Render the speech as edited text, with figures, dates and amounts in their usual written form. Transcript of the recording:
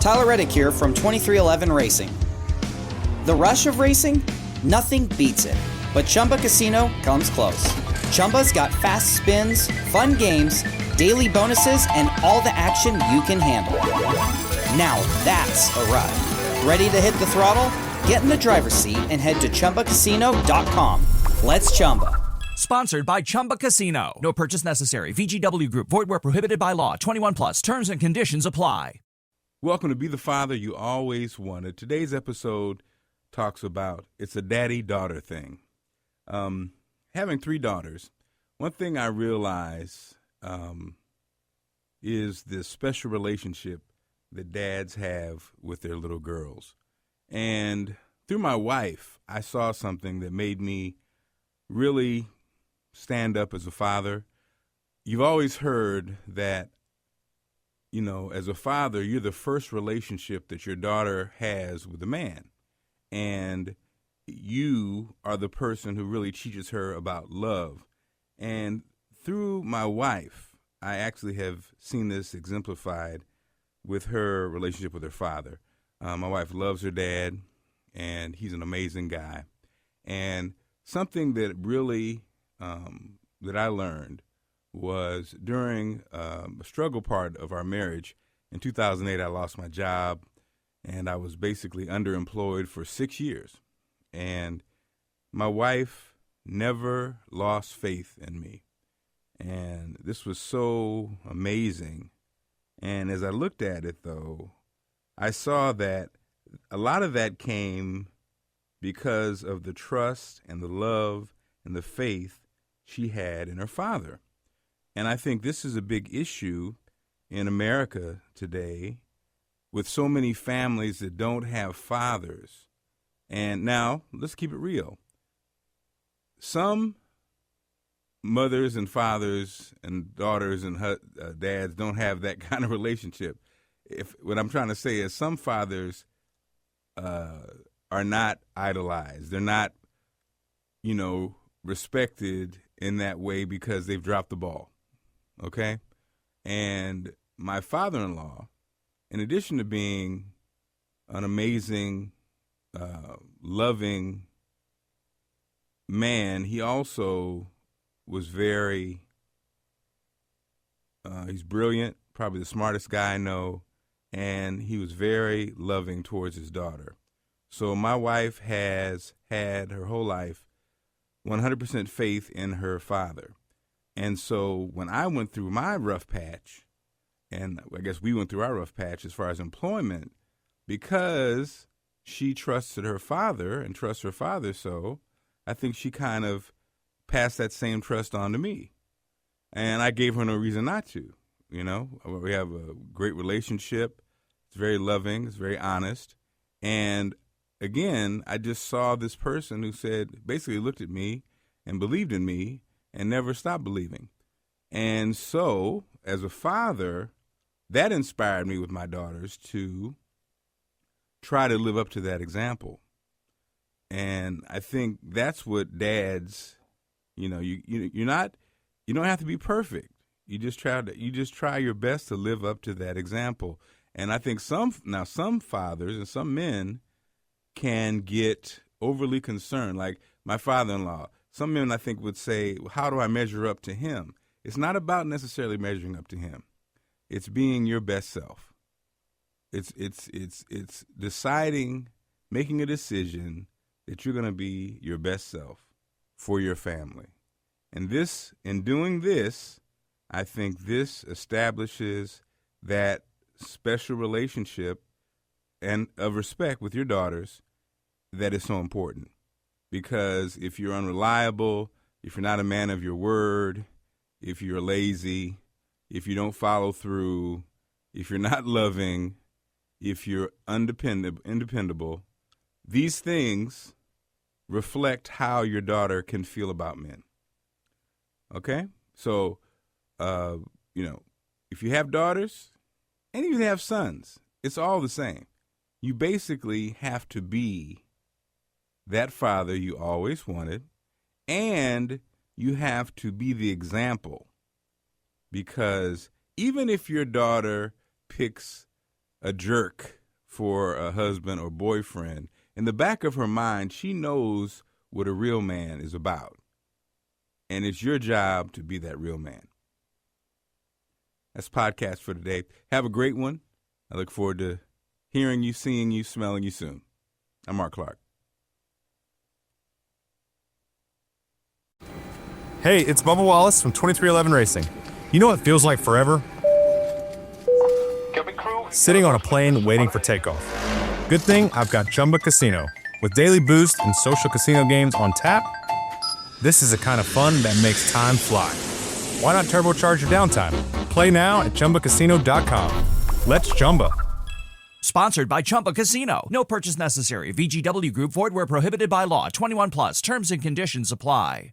Tyler Reddick here from 2311 Racing. The rush of racing? Nothing beats it. But Chumba Casino comes close. Chumba's got fast spins, fun games, daily bonuses, and all the action you can handle. Now that's a ride. Ready to hit the throttle? Get in the driver's seat and head to ChumbaCasino.com. Let's Chumba. Sponsored by Chumba Casino. No purchase necessary. VGW Group. Void where prohibited by law. 21 plus. Terms and conditions apply. Welcome to Be the Father You Always Wanted. Today's episode talks about it's a daddy-daughter thing. Having three daughters, one thing I realize is this special relationship that dads have with their little girls. And through my wife, I saw something that made me really stand up as a father. You've always heard that, you know, as a father, you're the first relationship that your daughter has with a man. And you are the person who really teaches her about love. And through my wife, I actually have seen this exemplified with her relationship with her father. My wife loves her dad, and he's an amazing guy. And something that really that I learned was during a struggle part of our marriage. In 2008, I lost my job, and I was basically underemployed for 6 years. And my wife never lost faith in me. And this was so amazing. And as I looked at it, though, I saw that a lot of that came because of the trust and the love and the faith she had in her father. And I think this is a big issue in America today with so many families that don't have fathers. And now, let's keep it real. Some mothers and fathers and daughters and dads don't have that kind of relationship. What I'm trying to say is some fathers are not idolized. They're not, respected in that way because they've dropped the ball. Okay? And my father-in-law, in addition to being an amazing, loving man, he also was he's brilliant, probably the smartest guy I know, and he was very loving towards his daughter. So my wife has had her whole life 100% faith in her father. And so when I went through my rough patch, and I guess we went through our rough patch as far as employment, because she trusted her father and trusts her father so, I think she kind of passed that same trust on to me. And I gave her no reason not to. We have a great relationship. It's very loving. It's very honest. And again, I just saw this person who basically looked at me and believed in me and never stopped believing. And so, as a father, that inspired me with my daughters to try to live up to that example. And I think that's what dads, you don't have to be perfect. You just try your best to live up to that example. And I think some fathers and some men can get overly concerned. Like my father-in-law, some men I think would say, how do I measure up to him? It's not about necessarily measuring up to him. It's being your best self. It's deciding, making a decision that you're going to be your best self for your family. And in doing this, I think this establishes that special relationship and of respect with your daughters that is so important. Because if you're unreliable, if you're not a man of your word, if you're lazy, if you don't follow through, if you're not loving, if you're undependable, these things reflect how your daughter can feel about men. Okay? So, if you have daughters and even have sons, it's all the same. You basically have to be that father you always wanted, and you have to be the example. Because even if your daughter picks a jerk for a husband or boyfriend, in the back of her mind, she knows what a real man is about. And it's your job to be that real man. That's podcast for today. Have a great one. I look forward to hearing you, seeing you, smelling you soon. I'm Mark Clark. Hey, it's Bubba Wallace from 2311 Racing. You know what feels like forever? Sitting on a plane waiting for takeoff. Good thing I've got Chumba Casino. With daily boost and social casino games on tap, this is the kind of fun that makes time fly. Why not turbocharge your downtime? Play now at ChumbaCasino.com. Let's Chumba. Sponsored by Chumba Casino. No purchase necessary. VGW Group. Void where prohibited by law. 21 plus. Terms and conditions apply.